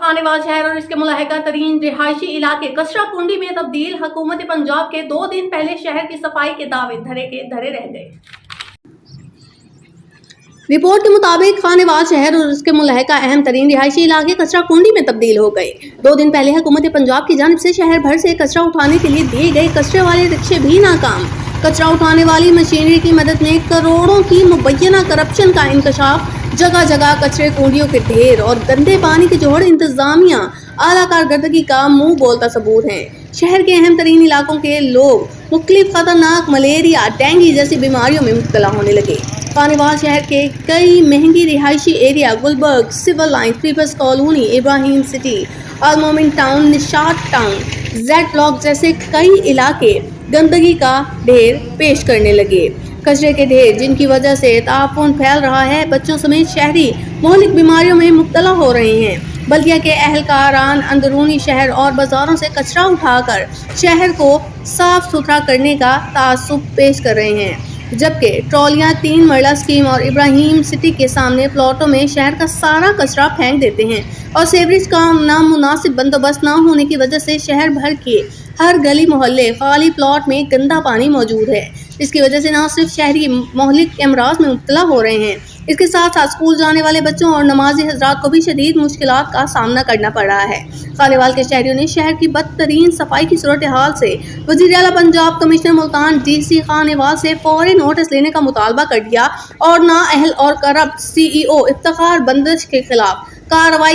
खानेवाल शहर और इसके मुलाहिका तरीन रिहायशी इलाके कचरा कुंडी में तब्दील। हुकूमत पंजाब के 2 दिन पहले शहर की सफाई के दावे धरे रह गए। रिपोर्ट के मुताबिक खानेवाल शहर और उसके मुलाहिका अहम तरीन रिहायशी इलाके कचरा कुंडी में तब्दील हो गए। 2 दिन पहले हुकूमत पंजाब की जानिब से शहर भर से कचरा उठाने के लिए दिए गए कचरे वाले रिक्शे भी नाकाम। कचरा उठाने वाली मशीनरी की मदद में करोड़ों की मुबैना करप्शन का इंकशाफ। जगह जगह कचरे कुंडियों के ढेर और गंदे पानी के जोड़ इंतजामिया आला कारकर्दगी का मुंह बोलता सबूत है। शहर के अहम तरीन इलाकों के लोग मुख्तलिफ खतरनाक मलेरिया, डेंगू जैसी बीमारियों में मुब्तला होने लगे। खानेवाल शहर के कई महंगी रिहायशी area Gulberg, civil line, people's colony, Ibrahim city, Almomin town, Nishat town, Z block जैसे कई इलाके गंदगी का ढेर पेश करने लगे। कचरे के ढेर जिनकी वजह से ताफून फैल रहा है, बच्चों समेत शहरी मुहलिक बीमारियों में मुब्तला हो रहे हैं। बल्दिया के अहलकारान अंदरूनी शहर और बाजारों से कचरा उठाकर शहर को साफ सुथरा करने का तासुब पेश कर रहे हैं, जबकि ट्रॉलियां 3 मरला स्कीम और इब्राहिम सिटी के सामने प्लॉटों में शहर का सारा कचरा फेंक देते हैं। और सीवरेज का नामुनासिब बंदोबस्त न होने की वजह से शहर भर के हर गली मोहल्ले खाली प्लॉट में गंदा पानी मौजूद है। इसकी वजह से न सिर्फ शहरी मुहलिक अमराज में मुब्तला हो रहे हैं, इसके साथ साथ स्कूल जाने वाले बच्चों और नमाजी हजरात को भी शदीद मुश्किलात का सामना करना पड़ रहा है। खानेवाल के शहरियों ने शहर की बदतरीन सफाई की सूरत हाल से वज़ीर आला पंजाब, कमिश्नर मुल्तान, DC खानेवाल से फौरी नोटिस लेने का मुतालबा कर दिया और नाअहल और करप्ट CEO इफ्तिखार बंदिश के खिलाफ कार्रवाई